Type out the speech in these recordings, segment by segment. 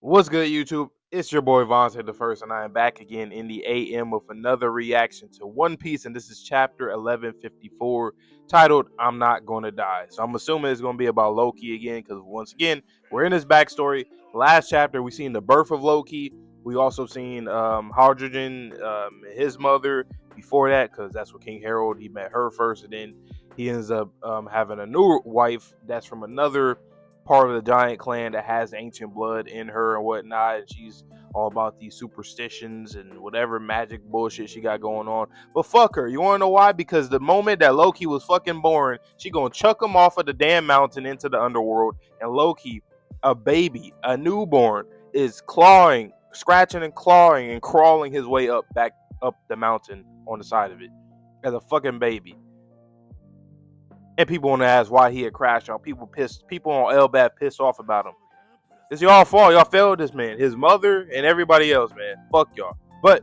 What's good, YouTube? It's your boy Vontae the First, and I am back again in the AM with another reaction to One Piece, and this is chapter 1154, titled "I'm Not Gonna Die." So I'm assuming it's gonna be about Loki again, because once again we're in his backstory. Last chapter we seen the birth of Loki. We also seen Hydrogen, his mother. Before that, because that's what King Harold, he met her first, and then he ends up having a new wife that's from another part of the giant clan that has ancient blood in her and whatnot. And she's all about these superstitions and whatever magic bullshit she got going on. But fuck her. You wanna know why? Because the moment that Loki was fucking born, she gonna chuck him off of the damn mountain into the underworld. And Loki, a baby, a newborn, is clawing, scratching and clawing and crawling his way up back up the mountain on the side of it as a fucking baby. And people want to ask why he had crashed on. People on Elbaf pissed off about him. It's y'all fault. Y'all failed this man, his mother, and everybody else, man. Fuck y'all. But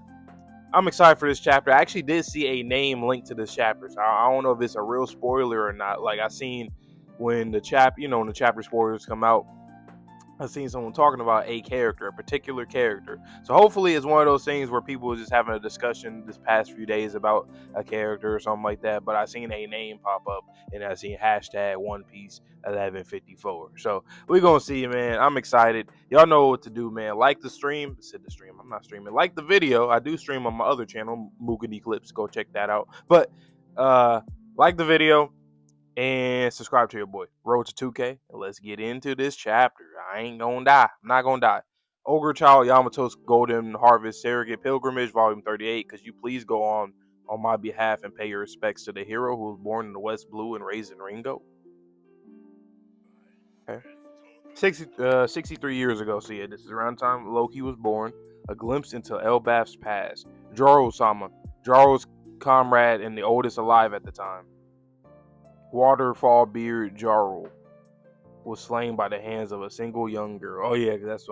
I'm excited for this chapter. I actually did see a name linked to this chapter. So I don't know if it's a real spoiler or not. Like I seen when the when the chapter spoilers come out, I've seen someone talking about a character, a particular character. So hopefully it's one of those things where people are just having a discussion this past few days about a character or something like that. But I seen a name pop up and I seen hashtag One Piece 1154. So we're gonna see, man. I'm excited. Y'all know what to do, man. Like the stream. I said the stream. I'm not streaming. Like the video. I do stream on my other channel, Mugani Clips. Go check that out. But like the video and subscribe to your boy. Road to 2K. And let's get into this chapter. I ain't gonna die. I'm not gonna die. Ogre Child Yamato's Golden Harvest Surrogate Pilgrimage, Volume 38. Could you please go on my behalf and pay your respects to the hero who was born in the West Blue and raised in Ringo? Okay. 63 years ago. So yeah, this is around the time Loki was born. A glimpse into Elbaf's past. Joro-sama, Joro's comrade and the oldest alive at the time. Waterfall Beard Jarl was slain by the hands of a single young girl. Oh yeah, that's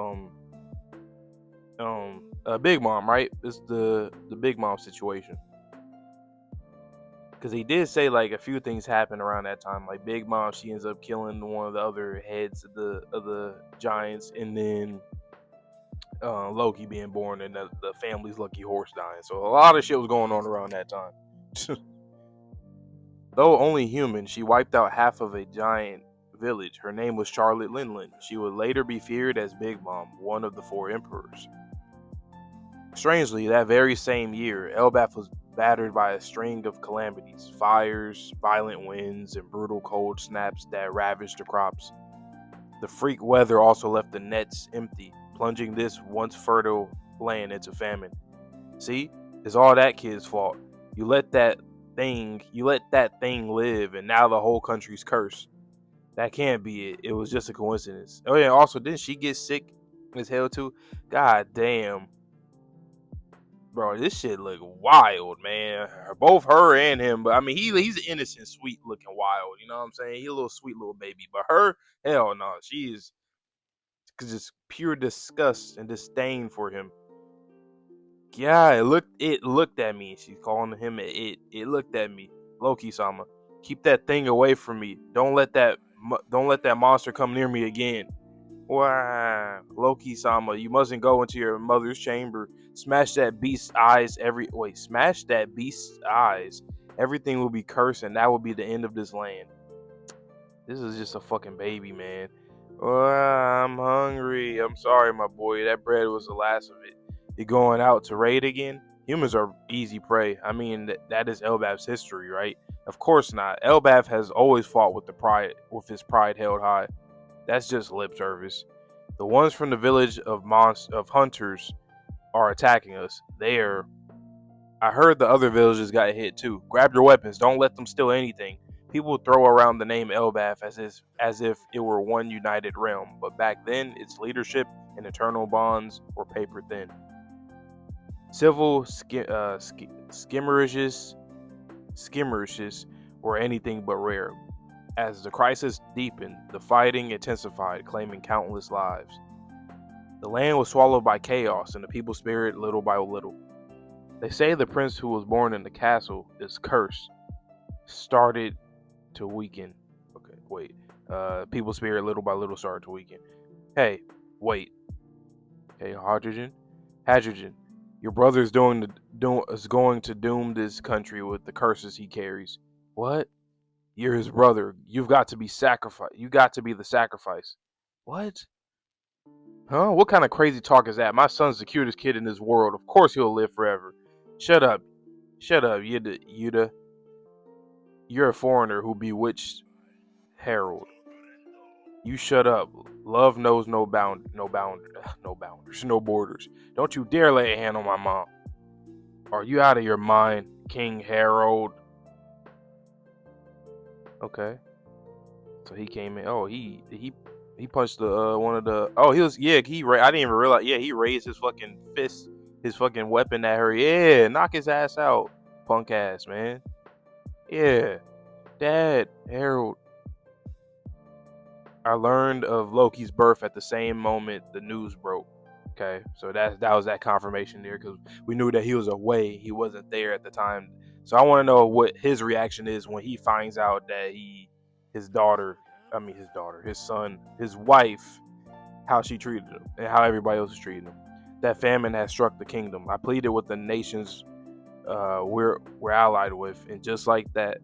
Big Mom, right? It's the Big Mom situation. Because he did say like a few things happened around that time. Like Big Mom, she ends up killing one of the other heads of the giants, and then Loki being born, and the family's lucky horse dying. So a lot of shit was going on around that time. Though only human, she wiped out half of a giant village. Her name was Charlotte Linlin. She would later be feared as Big Mom, one of the four emperors. Strangely, that very same year, Elbaf was battered by a string of calamities: fires, violent winds, and brutal cold snaps that ravaged the crops. The freak weather also left the nets empty, plunging this once fertile land into famine. See, it's all that kid's fault. You let that thing live, and now the whole country's cursed. That can't be it. It was just a coincidence. Oh yeah, also didn't she get sick as hell too? God damn, bro, this shit look wild, man. Both her and him, but I mean he's an innocent, sweet looking wild. You know what I'm saying? He a little sweet little baby, but her, hell no, she is just pure disgust and disdain for him. Yeah, it looked at me. She's calling him it. It looked at me. Loki-sama, keep that thing away from me. Don't let that monster come near me again. Wow, Loki-sama, you mustn't go into your mother's chamber. Smash that beast's eyes. Smash that beast's eyes. Everything will be cursed, and that will be the end of this land. This is just a fucking baby, man. I'm hungry. I'm sorry, my boy. That bread was the last of it. You going out to raid again? Humans are easy prey. I mean, that is Elbaf's history, right? Of course not. Elbaf has always fought with his pride held high. That's just lip service. The ones from the village of hunters are attacking us. I heard the other villages got hit too. Grab your weapons. Don't let them steal anything. People throw around the name Elbaf as if it were one united realm, but back then its leadership and eternal bonds were paper thin. Civil skirmishes were anything but rare. As the crisis deepened, the fighting intensified, claiming countless lives. The land was swallowed by chaos, and the people spirit little by little. They say the prince who was born in the castle is cursed, started to weaken. Okay, wait. People spirit little by little started to weaken. Hey, wait. Okay, hydrogen. Your brother is going to doom this country with the curses he carries. What? You're his brother. You've got to be sacrificed. You got to be the sacrifice. What? Huh? What kind of crazy talk is that? My son's the cutest kid in this world. Of course he'll live forever. Shut up. Shut up, Yuda. You're a foreigner who bewitched Harold. You shut up. Love knows no boundaries, no borders. Don't you dare lay a hand on my mom. Are you out of your mind, King Harold? Okay. So he came in. Oh, he punched the one of the. Oh, he was I didn't even realize. Yeah, he raised his fucking fist, his fucking weapon at her. Yeah, knock his ass out, punk ass man. Yeah, Dad, Harold. I learned of Loki's birth at the same moment the news broke. Okay, so that was that confirmation there because we knew that he was away. He wasn't there at the time. So I want to know what his reaction is when he finds out that his son, his wife, how she treated him and how everybody else is treating him. That famine has struck the kingdom. I pleaded with the nations we're allied with, and just like that,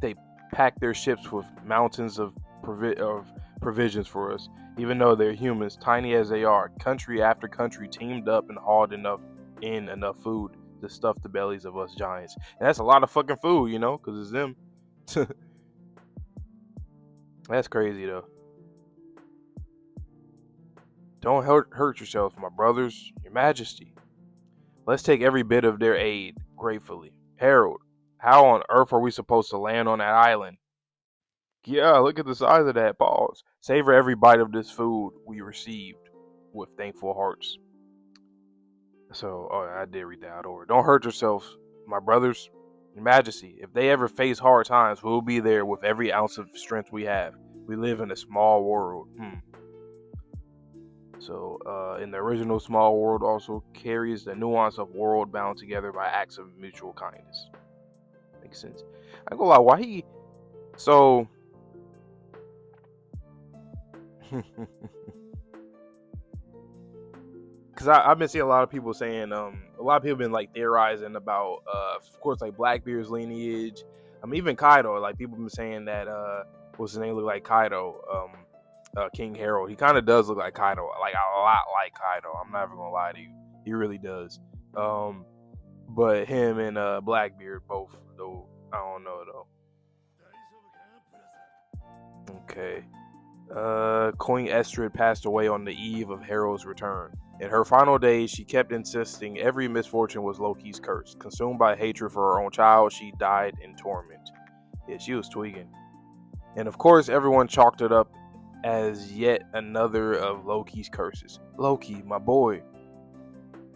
they packed their ships with mountains of provisions for us. Even though they're humans, tiny as they are, country after country teamed up and hauled enough food to stuff the bellies of us giants. And that's a lot of fucking food, because it's them. That's crazy though. Don't hurt yourselves, my brothers, your majesty. Let's take every bit of their aid gratefully. Harold, how on earth are we supposed to land on that island? Yeah, look at the size of that. Pause. Savor every bite of this food we received with thankful hearts. So, I did read that out over. Don't hurt yourselves, my brothers. Your Majesty, if they ever face hard times, we'll be there with every ounce of strength we have. We live in a small world. So, in the original small world also carries the nuance of world bound together by acts of mutual kindness. Makes sense. I ain't gonna lie, why he... So... Because I've been seeing a lot of people saying, a lot of people been like theorizing about, of course, like Blackbeard's lineage. Even Kaido, like people been saying that, what's his name, look like Kaido, King Harold. He kind of does look like Kaido, like a lot like Kaido. I'm never gonna lie to you, he really does. But him and Blackbeard both, though, I don't know though. Okay. Queen Estrid passed away on the eve of Harold's return. In her final days, she kept insisting every misfortune was Loki's curse. Consumed by hatred for her own child, she died in torment. Yeah, she was tweaking. And of course, everyone chalked it up as yet another of Loki's curses. Loki, my boy.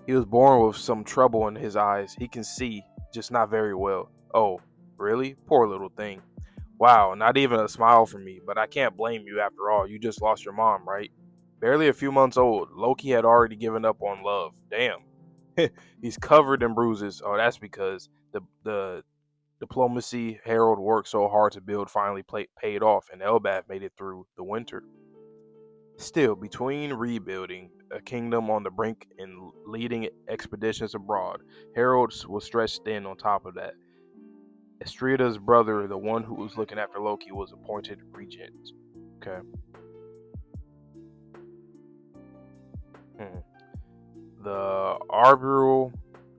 He was born with some trouble in his eyes. He can see, just not very well. Oh, really? Poor little thing. Wow, not even a smile from me, but I can't blame you after all. You just lost your mom, right? Barely a few months old, Loki had already given up on love. Damn. He's covered in bruises. Oh, that's because the diplomacy Harold worked so hard to build finally paid off, and Elbaf made it through the winter. Still, between rebuilding a kingdom on the brink and leading expeditions abroad, Harold was stretched thin on top of that. Estrida's brother, the one who was looking after Loki, was appointed regent. Okay. The arbitral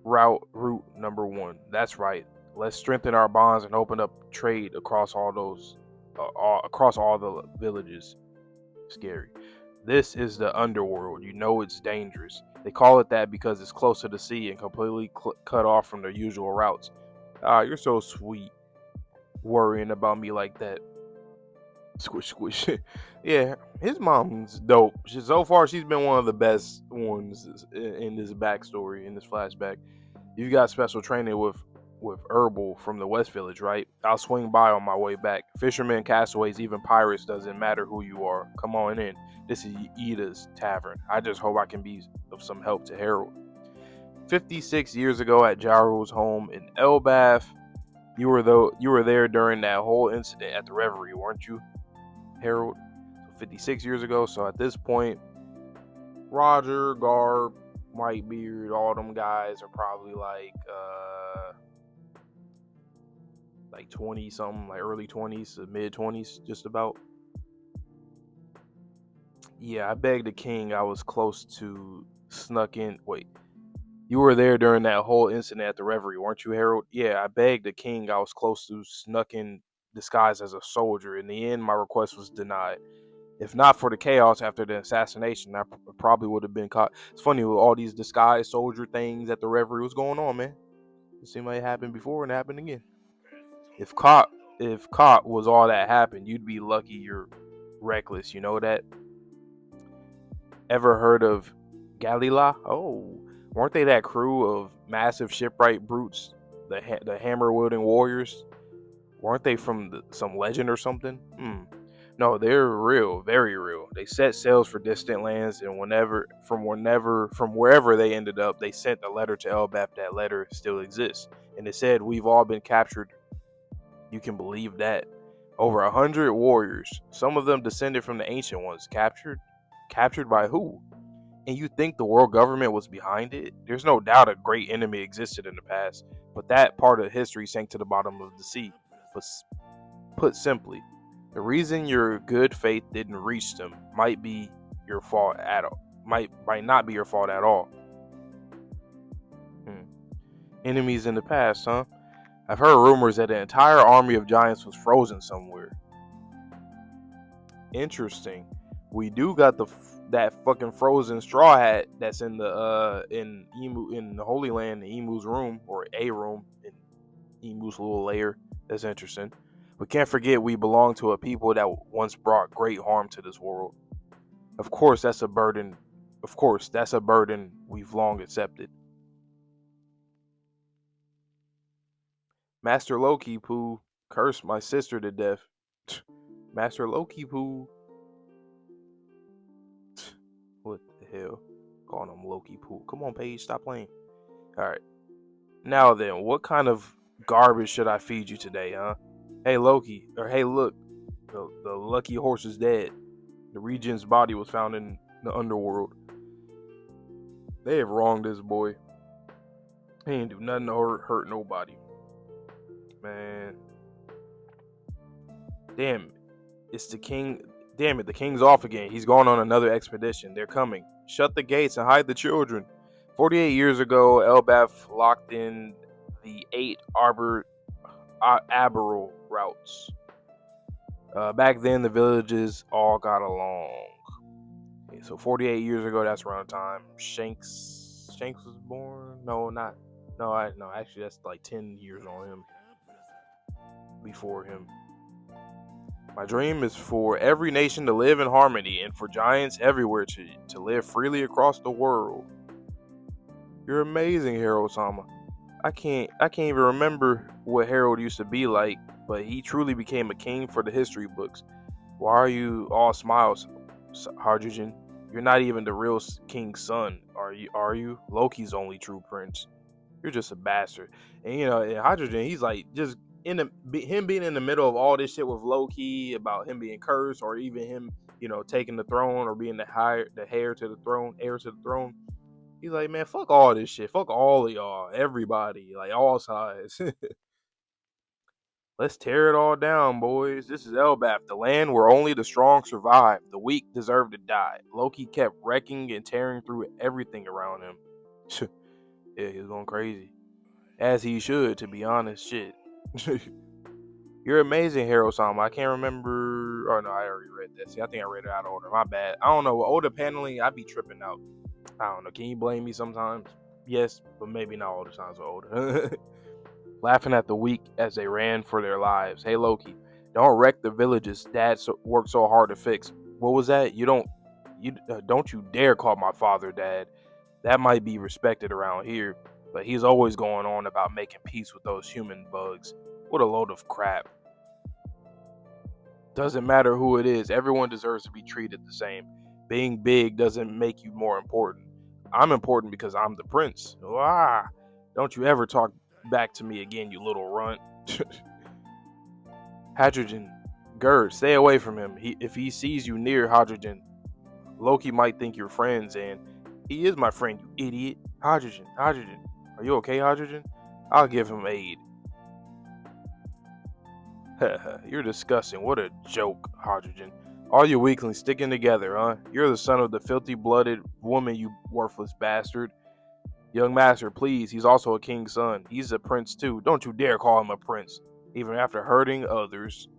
route number 1. That's right. Let's strengthen our bonds and open up trade across all the villages. Scary. This is the underworld. You know it's dangerous. They call it that because it's close to the sea and completely cut off from their usual routes. You're so sweet, worrying about me like that. Squish, squish. Yeah, his mom's dope. So far, she's been one of the best ones in this backstory, in this flashback. You got special training with Herbal from the West Village, right? I'll swing by on my way back. Fishermen, castaways, even pirates, doesn't matter who you are. Come on in. This is Ida's tavern. I just hope I can be of some help to Harold. 56 years ago at Jaru's home in Elbaf, you were there during that whole incident at the Reverie, weren't you, Harold? 56 years ago. So at this point, Roger, Garb, Whitebeard, all them guys are probably like 20 something, like early 20s to mid 20s, just about. Yeah, I begged the king. I was close to snuck in. Wait, you were there during that whole incident at the Reverie, weren't you, Harold? Yeah, I begged the king. I was close to snuck in disguised as a soldier. In the end, my request was denied. If not for the chaos after the assassination, I probably would have been caught. It's funny with all these disguised soldier things at the Reverie was going on, man. It seemed like it happened before and it happened again. If caught, if caught was all that happened, you'd be lucky you're reckless. You know that? Ever heard of Galila? Oh, weren't they that crew of massive shipwright brutes, the hammer wielding warriors? Weren't they from some legend or something? No, they're real, very real. They set sails for distant lands, and from wherever they ended up, they sent a letter to Elbaf. That letter still exists, and it said, "We've all been captured." You can believe that. Over 100 warriors, some of them descended from the ancient ones, captured. Captured by who? And you think the world government was behind it? There's no doubt a great enemy existed in the past, but that part of history sank to the bottom of the sea. But put simply, the reason your good faith didn't reach them might be your fault at all. Might not be your fault at all. Hmm. Enemies in the past, huh? I've heard rumors that the entire army of giants was frozen somewhere. Interesting. We do got that fucking frozen straw hat that's in the in the Holy Land, in Emu's room, or a room in Emu's little lair. That's interesting. We can't forget we belong to a people that once brought great harm to this world. Of course, that's a burden. Of course, that's a burden we've long accepted. Master Loki, Pooh, cursed my sister to death. Master Loki, Pooh. What the hell? Calling him Loki, Pooh. Come on, Paige, stop playing. All right. Now then, what kind of garbage should I feed you today, huh? Hey, Loki, or hey, look, the lucky horse is dead. The Regent's body was found in the underworld. They have wronged this boy. He ain't do nothing to hurt nobody. Man. Damn, it's the king. Damn it, the king's off again. He's going on another expedition. They're coming. Shut the gates and hide the children. 48 years ago, Elbaf locked in the 8 arboreal routes. Back then, the villages all got along. Okay, so 48 years ago, that's around the time Shanks was born. No, not. No. Actually, that's like 10 years on him. Before him. My dream is for every nation to live in harmony, and for giants everywhere to live freely across the world. You're amazing, Harold Sama. I can't even remember what Harold used to be like, but he truly became a king for the history books. Why are you all smiles, Hydrogen? You're not even the real king's son, are you? Are you? Loki's only true prince. You're just a bastard. And in Hydrogen, he's like just him being in the middle of all this shit with Loki about him being cursed, or even him, taking the throne, or being the heir to the throne. He's like, man, fuck all this shit. Fuck all of y'all, everybody, like all sides. Let's tear it all down, boys. This is Elbaf, the land where only the strong survive. The weak deserve to die. Loki kept wrecking and tearing through everything around him. Yeah, he was going crazy. As he should, to be honest. Shit. You're amazing, Hero Sama. I can't remember. Oh, no, I already read that. See, I think I read it out of order. My bad. I don't know. With older paneling, I be tripping out. I don't know. Can you blame me sometimes? Yes, but maybe not all the times we're older. Laughing at the weak as they ran for their lives. Hey, Loki, don't wreck the villages Dad worked so hard to fix. What was that? Don't you dare call my father Dad. That might be respected around here, but he's always going on about making peace with those human bugs. What a load of crap. Doesn't matter who it is, everyone deserves to be treated the same. Being big doesn't make you more important. I'm important because I'm the prince. Don't you ever talk back to me again, you little runt. Hydrogen, Gerd, stay away from him. If he sees you near Hydrogen, Loki might think you're friends, and he is my friend, you idiot. Hydrogen, hydrogen. Are you okay, hydrogen? I'll give him aid. You're disgusting. What a joke, hydrogen. All you weaklings sticking together, huh? You're the son of the filthy blooded woman, you worthless bastard. Young master, please. He's also a king's son. He's a prince too. Don't you dare call him a prince. Even after hurting others.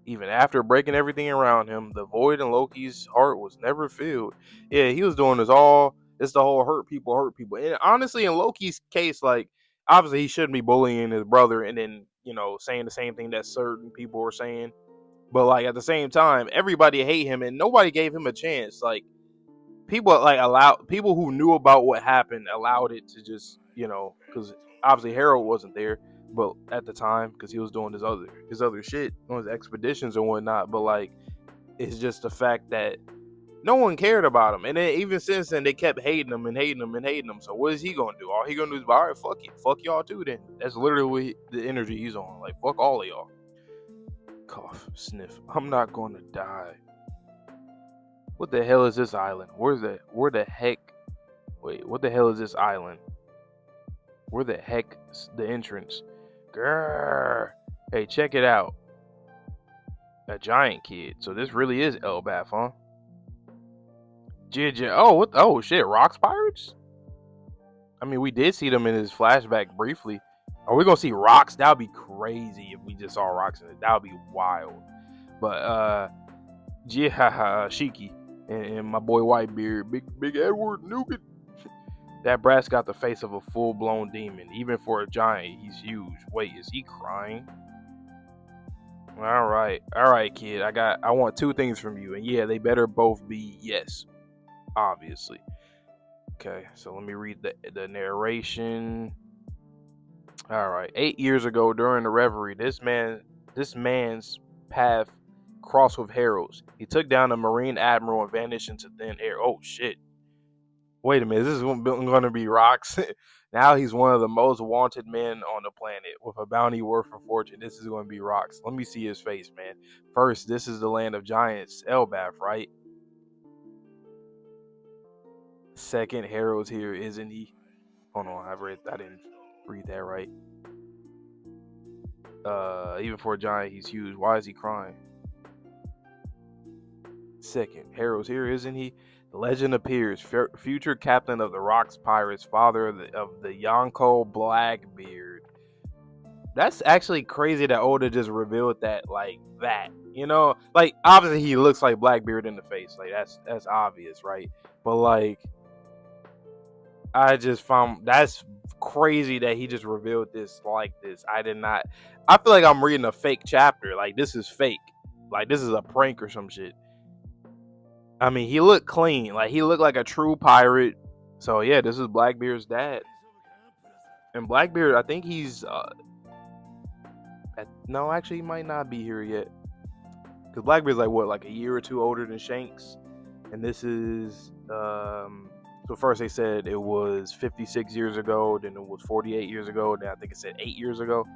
Even after breaking everything around him, the void in Loki's heart was never filled. Yeah, he was doing this all. It's the whole hurt people, hurt people. And honestly, in Loki's case, like, obviously he shouldn't be bullying his brother and then, saying the same thing that certain people were saying. But, like, at the same time, everybody hate him and nobody gave him a chance. Like, people who knew about what happened allowed it to just, because obviously Harold wasn't there, but at the time, because he was doing his other shit on his expeditions and whatnot. But, like, it's just the fact that no one cared about him, and then even since then they kept hating him and hating him and hating him. So what is he gonna do? All he gonna do is, all right, fuck it, fuck y'all too. Then that's literally the energy he's on. Like, fuck all of y'all. Cough, sniff. I'm not gonna die. What the hell is this island? Where the heck? Wait, what the hell is this island? Where the heck is the entrance? Grrr. Hey, check it out. A giant kid. So this really is Elbaf, huh? Oh, what? Oh shit, Rocks Pirates? I mean, we did see them in his flashback briefly. Are we gonna see Rocks? That would be crazy if we just saw Rocks in it. That would be wild. But Shiki and my boy Whitebeard, big Edward Nugent. That brat's got the face of a full-blown demon. Even for a giant, he's huge. Wait, is he crying? All right, kid. I want two things from you, and yeah, they better both be yes, obviously. Okay, so let me read the narration. All right, 8 years ago during the reverie, this man's path crossed with Harold's. He took down a Marine admiral and vanished into thin air. Oh shit! Wait a minute, this is going to be Rocks. Now he's one of the most wanted men on the planet with a bounty worth a fortune. This is going to be Rocks. Let me see his face, man. First, this is the land of giants, Elbaf, right? Second, Harold's here, isn't he? Hold on, I didn't read that right. Even for a giant, he's huge. Why is he crying? Second, Harold's here, isn't he? The legend appears. Future captain of the Rocks Pirates, father of the Yonko Blackbeard. That's actually crazy that Oda just revealed that like that. Like, obviously he looks like Blackbeard in the face. Like, that's obvious, right? But, like, I just found that's crazy that he just revealed this like this. I did not. I feel like I'm reading a fake chapter. Like, this is fake. Like, this is a prank or some shit. I mean, he looked clean. Like, he looked like a true pirate. So yeah, this is Blackbeard's dad. And Blackbeard, I think he's no, actually, he might not be here yet. Because Blackbeard's like a year or two older than Shanks. And this is so first they said it was 56 years ago, then it was 48 years ago, then I think it said 8 years ago.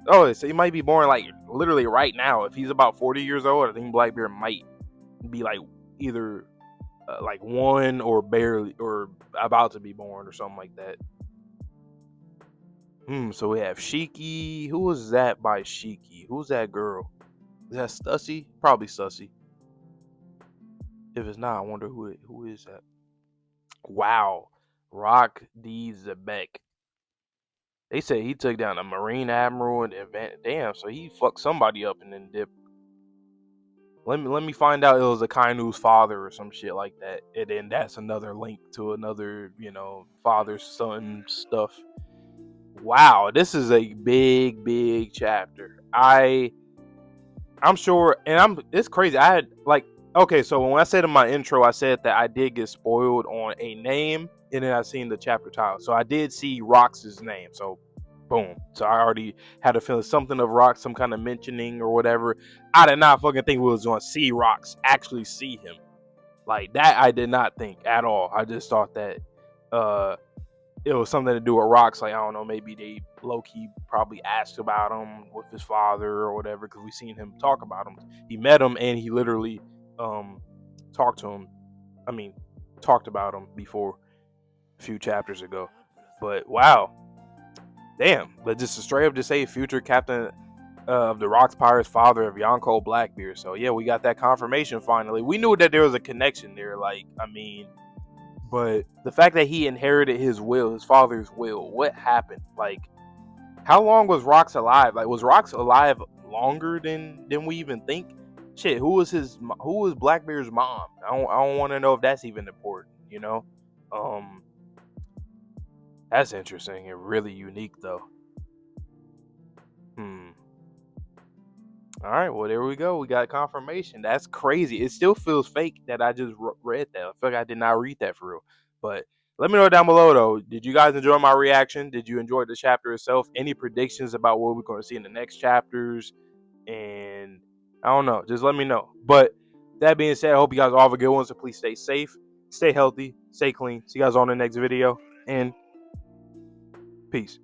Oh, so he might be born like literally right now. If he's about 40 years old, I think Blackbeard might be like either like one or barely or about to be born or something like that. So we have Shiki. Who was that by Shiki? Who's that girl? Is that Stussy? Probably Stussy. If it's not, I wonder who is that. Wow, Rock D. Xebec. They say he took down a Marine admiral and damn, so he fucked somebody up and then dipped. Let me find out it was Akainu's father or some shit like that, and then that's another link to another, father son stuff. Wow, this is a big chapter. I'm sure, and it's crazy. I had okay, so when I said in my intro, I said that I did get spoiled on a name, and then I seen the chapter title. So I did see Rox's name. So boom. So I already had a feeling something of Rox, some kind of mentioning or whatever. I did not fucking think we was going to see Rox actually see him like that. I did not think at all. I just thought that it was something to do with Rox. Like, I don't know, maybe Loki probably asked about him with his father or whatever, because we seen him talk about him. He met him and he literally talked to him I mean, talked about him before a few chapters ago. But wow, damn! But just to straight up to say, future captain of the Rocks Pirates, father of Yonko Blackbeard. So yeah, we got that confirmation finally. We knew that there was a connection there. Like, I mean, but the fact that he inherited his will, his father's will, what happened? Like, how long was Rocks alive? Like, was Rocks alive longer than we even think? Shit, who was Blackbeard's mom? I don't want to know if that's even important. You know, um, that's interesting and really unique though. Hmm. All right, well there we go. We got confirmation. That's crazy. It still feels fake that I just read that. I feel like I did not read that for real. But let me know down below though. Did you guys enjoy my reaction? Did you enjoy the chapter itself? Any predictions about what we're going to see in the next chapters? And I don't know. Just let me know. But that being said, I hope you guys all have a good one. So please stay safe, stay healthy, stay clean. See you guys on the next video, and peace.